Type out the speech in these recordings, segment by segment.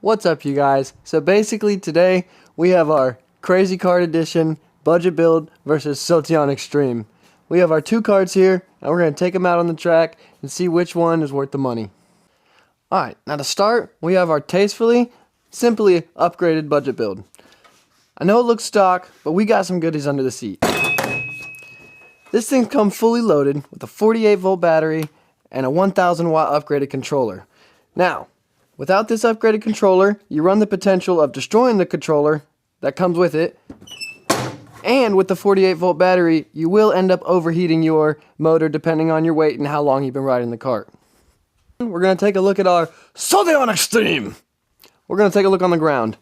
What's up, you guys? So basically today we have our Crazy Card Edition budget build versus Sotion Extreme. We have our two cards here and we're going to take them out on the track and see which one is worth the money. Alright, now to start we have our tastefully, simply upgraded budget build. I know it looks stock, but we got some goodies under the seat. This thing comes fully loaded with a 48 volt battery and a 1000 watt upgraded controller. Now, without this upgraded controller, you run the potential of destroying the controller that comes with it, and with the 48 volt battery, you will end up overheating your motor depending on your weight and how long you've been riding the cart. We're going to take a look at our Sotion Extreme. We're going to take a look on the ground.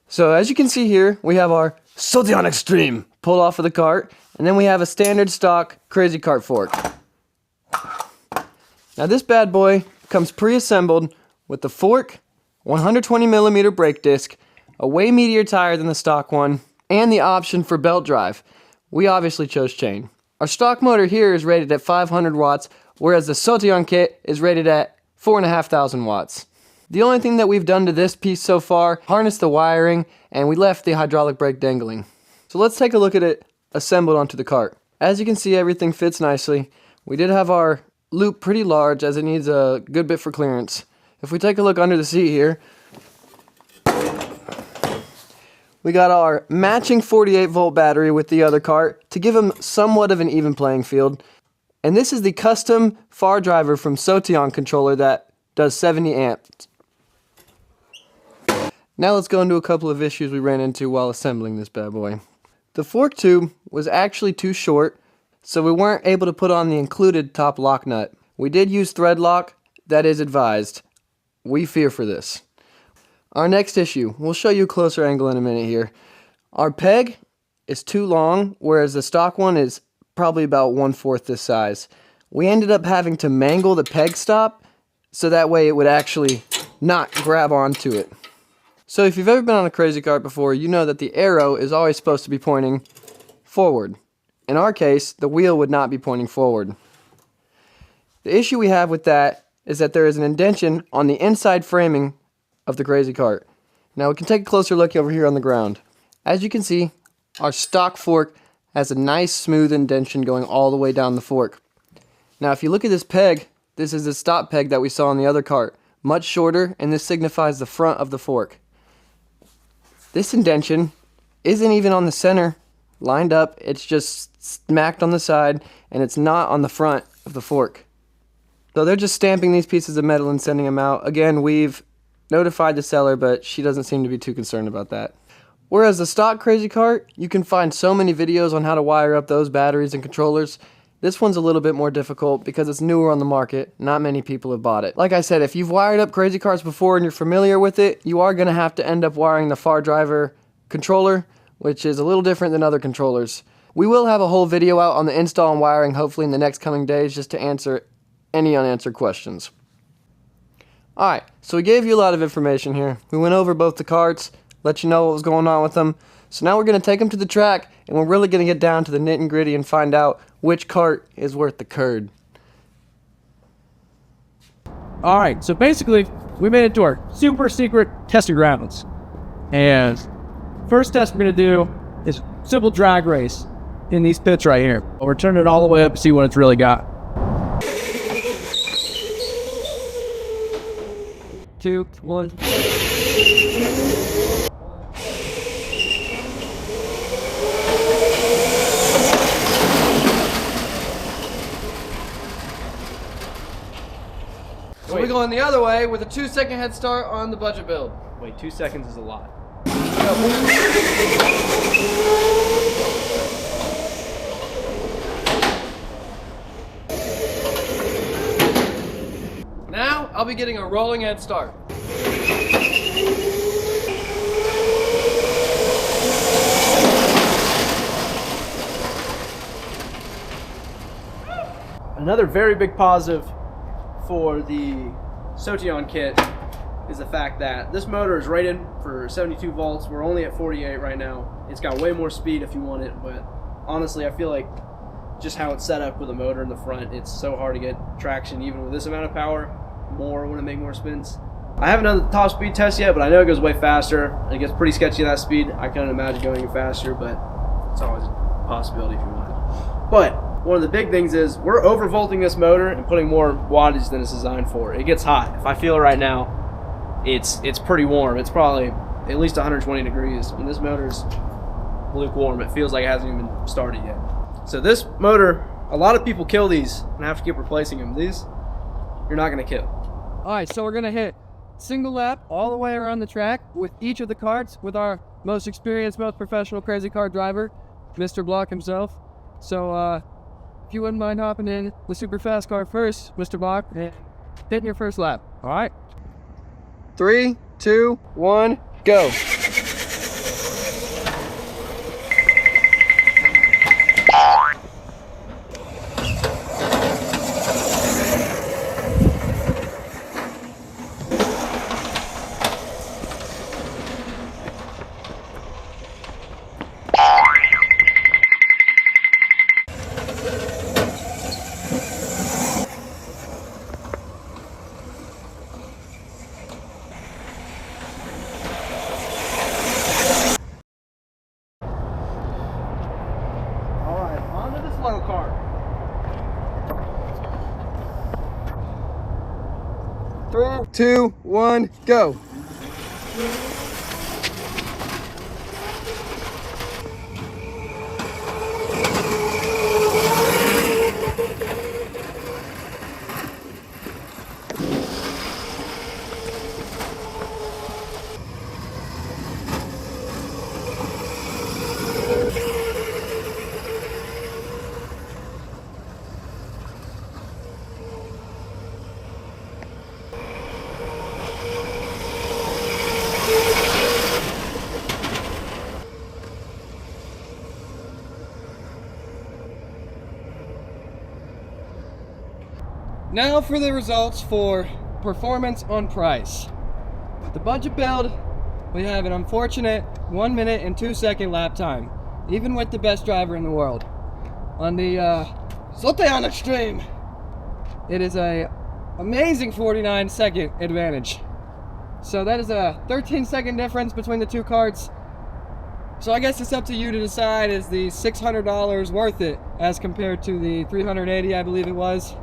So as you can see here, we have our Sotion Extreme pulled off of the cart, and then we have a standard stock Crazy Cart fork. Now this bad boy comes pre-assembled with the fork, 120mm brake disc, a way meatier tire than the stock one, and the option for belt drive. We obviously chose chain. Our stock motor here is rated at 500 watts, whereas the Sotion kit is rated at 4,500 watts. The only thing that we've done to this piece so far, harnessed the wiring, and we left the hydraulic brake dangling. So let's take a look at it assembled onto the cart. As you can see, everything fits nicely. We did have our loop pretty large as it needs a good bit for clearance. If we take a look under the seat here, we got our matching 48 volt battery with the other cart to give them somewhat of an even playing field. And this is the custom fardriver from Sotion controller that does 70 amps. Now let's go into a couple of issues we ran into while assembling this bad boy. The fork tube was actually too short, so we weren't able to put on the included top lock nut. We did use thread lock, that is advised. We fear for this. Our next issue, we'll show you a closer angle in a minute here. Our peg is too long, whereas the stock one is probably about 1/4 this size. We ended up having to mangle the peg stop, so that way it would actually not grab onto it. So if you've ever been on a crazy cart before, you know that the arrow is always supposed to be pointing forward. In our case, the wheel would not be pointing forward. The issue we have with that is that there is an indentation on the inside framing of the crazy cart. Now we can take a closer look over here on the ground. As you can see, our stock fork has a nice smooth indentation going all the way down the fork. Now if you look at this peg, this is the stop peg that we saw on the other cart. Much shorter, and this signifies the front of the fork. This indentation isn't even on the center lined up, it's just smacked on the side, and it's not on the front of the fork. So they're just stamping these pieces of metal and sending them out. Again, we've notified the seller, but she doesn't seem to be too concerned about that. Whereas the stock Crazy Cart, you can find so many videos on how to wire up those batteries and controllers. This one's a little bit more difficult because it's newer on the market. Not many people have bought it. Like I said, if you've wired up Crazy Carts before and you're familiar with it, you are going to have to end up wiring the fardriver controller, which is a little different than other controllers. We will have a whole video out on the install and wiring hopefully in the next coming days just to answer any unanswered questions. Alright, so we gave you a lot of information here. We went over both the carts, let you know what was going on with them. So now we're going to take them to the track, and we're really going to get down to the nit and gritty and find out which cart is worth the curd. Alright, so basically, we made it to our super secret testing grounds. And first test we're going to do is simple drag race in these pits right here. We're turning it all the way up to see what it's really got. 2, 1. So we're going the other way with a 2-second head start on the budget build. Wait, 2 seconds is a lot. Now, I'll be getting a rolling head start. Another very big positive for the Sotion kit is the fact that this motor is rated for 72 volts. We're only at 48 right now. It's got way more speed if you want it, but honestly I feel like just how it's set up with a motor in the front, it's so hard to get traction even with this amount of power. More, want to make more spins. I haven't done the top speed test yet, but I know it goes way faster. It gets pretty sketchy at that speed. I couldn't imagine going any faster, but it's always a possibility if you want. But one of the big things is we're overvolting this motor and putting more wattage than it's designed for. It gets hot. If I feel it right now, it's pretty warm. It's probably at least 120 degrees. When this motor's lukewarm, it feels like it hasn't even started yet. So this motor, a lot of people kill these and have to keep replacing them. These, you're not gonna kill. All right, so we're gonna hit single lap all the way around the track with each of the carts with our most experienced, most professional crazy kart driver, Mr. Block himself. So if you wouldn't mind hopping in the super fast car first, Mr. Block, and hitting your first lap. All right. 3, 2, 1, go. Slow car. 3, 2, 1, go. Now for the results for performance on price. The budget build, we have an unfortunate 1 minute and 2 second lap time, even with the best driver in the world. On the Sotion Extreme, it is a amazing 49 second advantage. So that is a 13 second difference between the two carts. So I guess it's up to you to decide, is the $600 worth it as compared to the $380, I believe it was?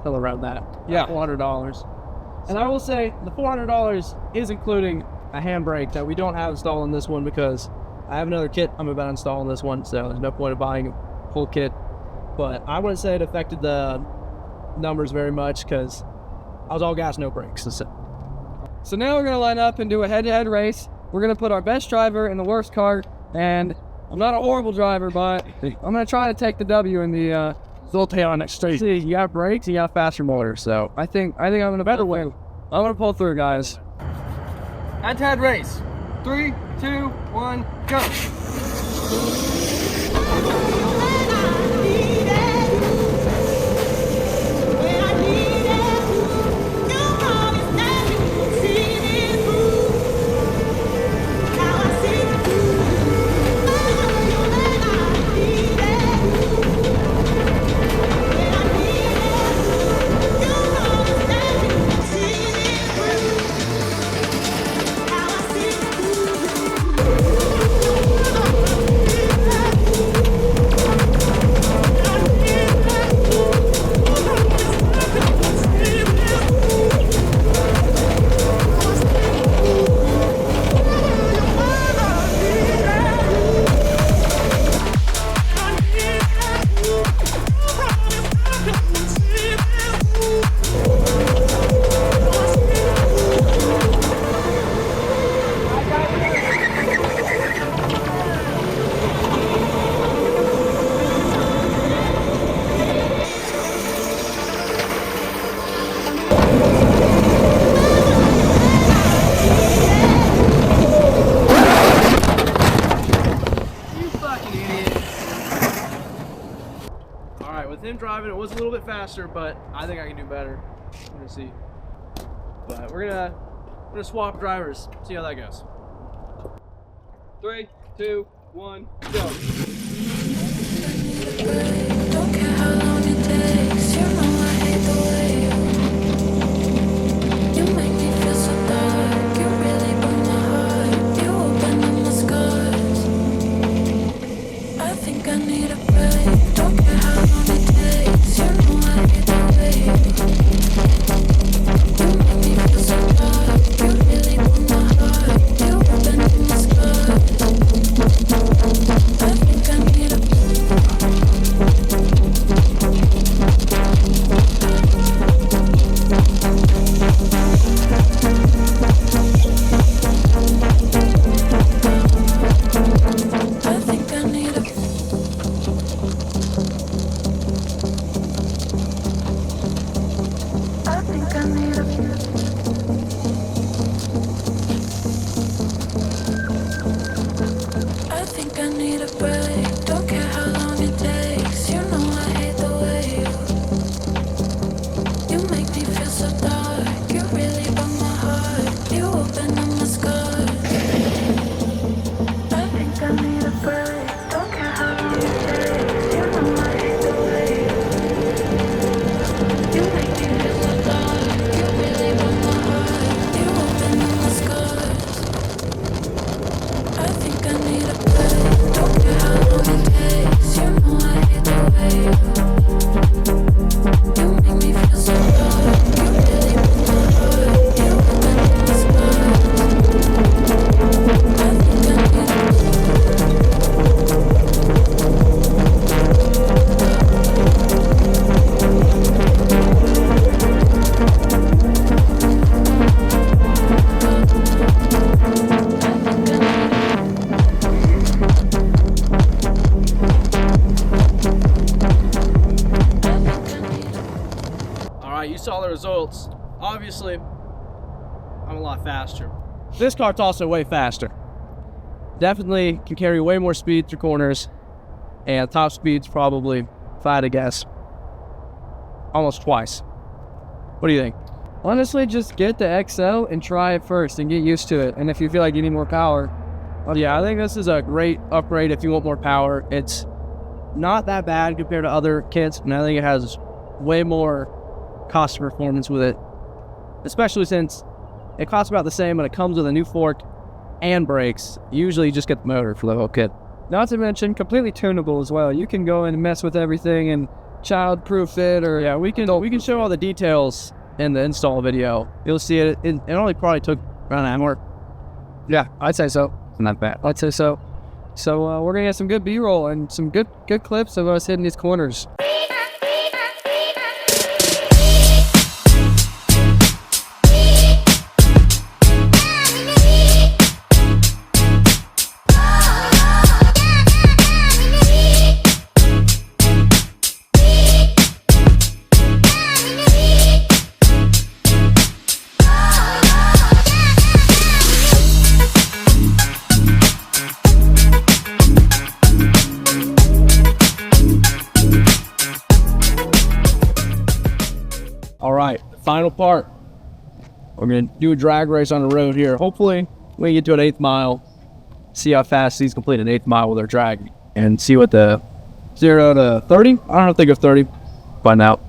Still around that. Yeah. $400. And I will say the $400 is including a handbrake that we don't have installed in this one because I have another kit I'm about to install in this one, so there's no point of buying a full kit. But I wouldn't say it affected the numbers very much because I was all gas, no brakes. So now we're gonna line up and do a head-to-head race. We're gonna put our best driver in the worst cart, and I'm not a horrible driver, but I'm gonna try to take the W in the Sotion Extreme. See, you got brakes, you got faster motor, so I think I'm in a better way. I'm gonna pull through, guys. Head-to-head race. 3, 2, 1, go. With him driving, it was a little bit faster, but I think I can do better. We're gonna see. But we're gonna swap drivers, see how that goes. 3, 2, 1, go. Don't care how long it takes, you know I hate the way you make me feel so bad. results. Obviously, I'm a lot faster. This cart's also way faster. Definitely can carry way more speed through corners, and top speed's probably, if I had to guess, almost twice. What do you think? Honestly, just get the XL and try it first and get used to it. And if you feel like you need more power, well, yeah, I think this is a great upgrade if you want more power. It's not that bad compared to other kits, and I think it has way more cost performance with it, especially since it costs about the same, but it comes with a new fork and brakes. Usually you just get the motor for the whole kit. Not to mention completely tunable as well. You can go in and mess with everything and child-proof it, or yeah, we can show all the details in the install video. You'll see it. It only probably took around an hour. Yeah, I'd say so. Not bad. I'd say so. So we're gonna get some good B-roll and some good clips of us hitting these corners. All right, final part. We're gonna do a drag race on the road here. Hopefully we can get to an 8th mile, see how fast these complete an 8th mile with their drag, and see what the 0 to 30? I don't think of 30. Find out.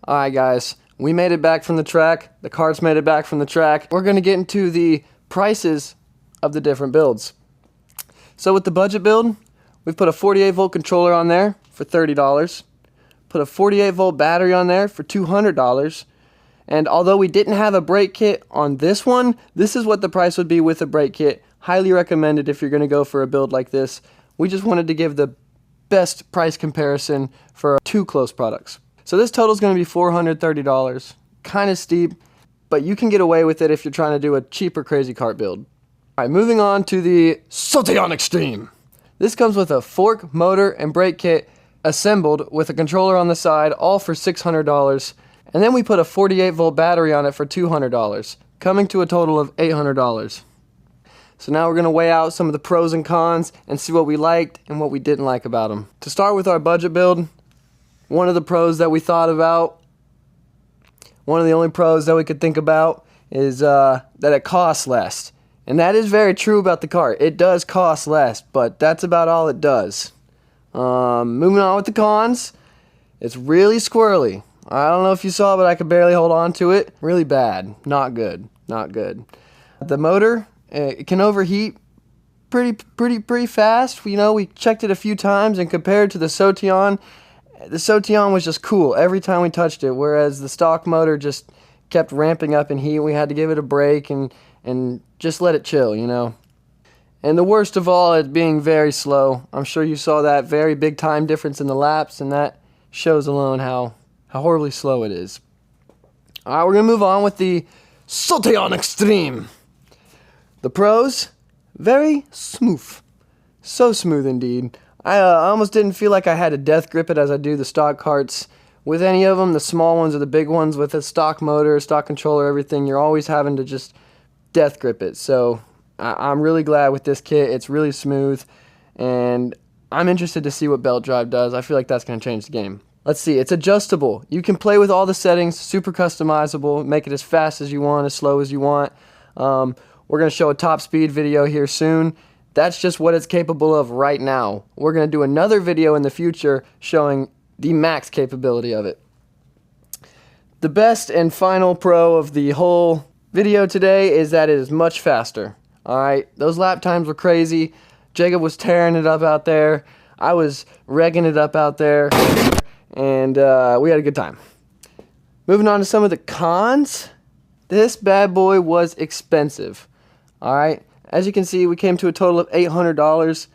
Alright guys, we made it back from the track, the carts made it back from the track. We're going to get into the prices of the different builds. So with the budget build, we've put a 48 volt controller on there for $30, put a 48 volt battery on there for $200, and although we didn't have a brake kit on this one, this is what the price would be with a brake kit. Highly recommended if you're going to go for a build like this. We just wanted to give the best price comparison for two close products. So this total is going to be $430. Kind of steep, but you can get away with it if you're trying to do a cheaper crazy kart build. Alright, moving on to the Sotion Extreme. This comes with a fork, motor, and brake kit assembled with a controller on the side, all for $600. And then we put a 48 volt battery on it for $200, coming to a total of $800. So now we're going to weigh out some of the pros and cons and see what we liked and what we didn't like about them. To start with our budget build, one of the pros that we thought about, one of the only pros that we could think about is that it costs less. And that is very true about the cart. It does cost less, but that's about all it does. Moving on with the cons, it's really squirrely. I don't know if you saw, but I could barely hold on to it. Really bad. Not good. Not good. The motor, it can overheat pretty fast. You know, we checked it a few times, and compared to the Sotion was just cool every time we touched it, whereas the stock motor just kept ramping up in heat. We had to give it a break and just let it chill, you know. And the worst of all, it being very slow. I'm sure you saw that very big time difference in the laps, and that shows alone how horribly slow it is. Alright, we're going to move on with the Sotion Extreme. The pros, very smooth. So smooth indeed. I almost didn't feel like I had to death grip it as I do the stock carts. With any of them, the small ones or the big ones, with a stock motor, stock controller, everything, you're always having to just death grip it. So I'm really glad with this kit. It's really smooth, and I'm interested to see what belt drive does. I feel like that's going to change the game. Let's see, it's adjustable. You can play with all the settings, super customizable, make it as fast as you want, as slow as you want. We're going to show a top speed video here soon. That's just what it's capable of right now. We're going to do another video in the future showing the max capability of it. The best and final pro of the whole video today is that it is much faster. Alright, those lap times were crazy. Jacob was tearing it up out there. I was regging it up out there. And we had a good time. Moving on to some of the cons. This bad boy was expensive. Alright, as you can see, we came to a total of $800.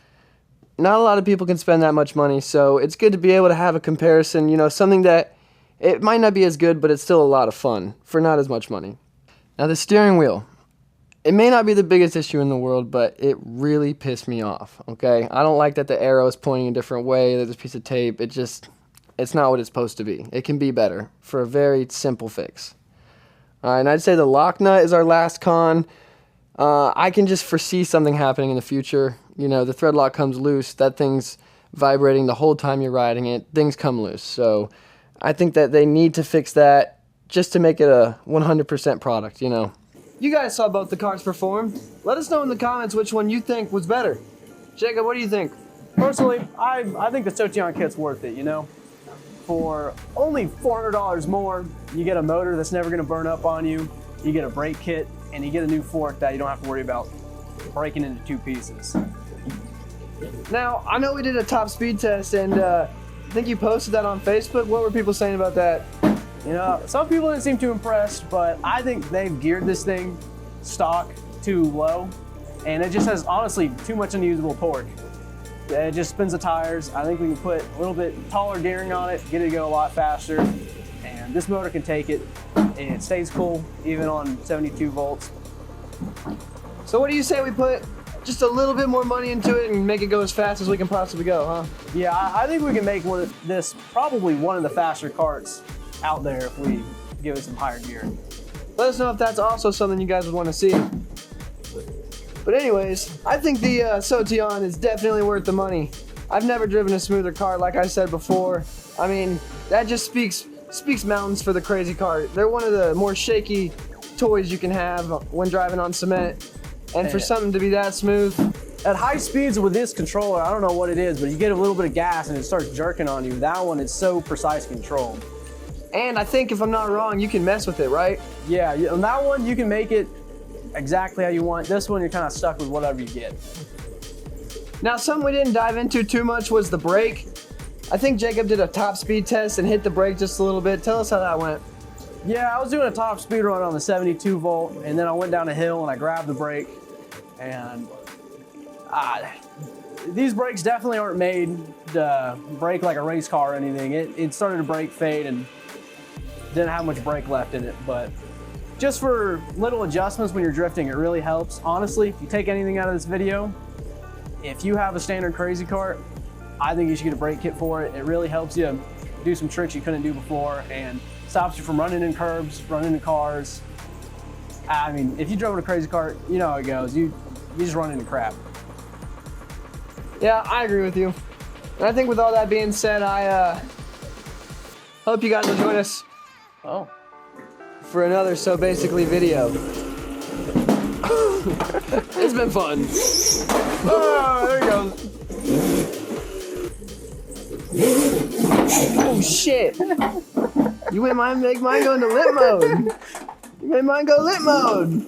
Not a lot of people can spend that much money, so it's good to be able to have a comparison, you know, something that it might not be as good, but it's still a lot of fun for not as much money. Now the steering wheel. It may not be the biggest issue in the world, but it really pissed me off, okay? I don't like that the arrow is pointing a different way, there's a piece of tape, it's not what it's supposed to be. It can be better for a very simple fix. Alright, and I'd say the lock nut is our last con. I can just foresee something happening in the future. You know, the thread lock comes loose, that thing's vibrating the whole time you're riding it, things come loose. So I think that they need to fix that just to make it a 100% product, you know. You guys saw both the cars perform. Let us know in the comments which one you think was better. Jacob, what do you think? Personally, I think the Sotion kit's worth it, you know? For only $400 more, you get a motor that's never gonna burn up on you, you get a brake kit, and you get a new fork that you don't have to worry about breaking into two pieces. Now, I know we did a top speed test, and I think you posted that on Facebook. What were people saying about that? You know, some people didn't seem too impressed, but I think they've geared this thing stock too low, and it just has, honestly, too much unusable torque. It just spins the tires. I think we can put a little bit taller gearing on it, get it to go a lot faster, and this motor can take it, and it stays cool, even on 72 volts. So what do you say we put just a little bit more money into it and make it go as fast as we can possibly go, huh? Yeah, I think we can make this probably one of the faster karts out there if we give it some higher gear. Let us know if that's also something you guys would want to see. But anyways, I think the Sotion is definitely worth the money. I've never driven a smoother kart, like I said before. I mean, that just speaks mountains for the crazy kart. They're one of the more shaky toys you can have when driving on cement. And for something to be that smooth. At high speeds with this controller, I don't know what it is, but you get a little bit of gas and it starts jerking on you. That one is so precise controlled. And I think, if I'm not wrong, you can mess with it, right? Yeah, on that one, you can make it exactly how you want. This one, you're kind of stuck with whatever you get. Now, something we didn't dive into too much was the brake. I think Jacob did a top speed test and hit the brake just a little bit. Tell us how that went. Yeah, I was doing a top speed run on the 72 volt, and then I went down a hill and I grabbed the brake, and these brakes definitely aren't made to brake like a race car or anything. It started to brake fade and didn't have much brake left in it, but just for little adjustments when you're drifting, it really helps. Honestly, if you take anything out of this video, if you have a standard crazy kart, I think you should get a brake kit for it. It really helps you do some tricks you couldn't do before and stops you from running in curbs, running into cars. I mean, if you drove a crazy kart, you know how it goes. You just run into crap. Yeah, I agree with you. And I think with all that being said, I hope you guys will join us for another So Basically video. It's been fun. Oh, there he goes. Oh shit! You made mine go into lit mode. You made mine go lit mode.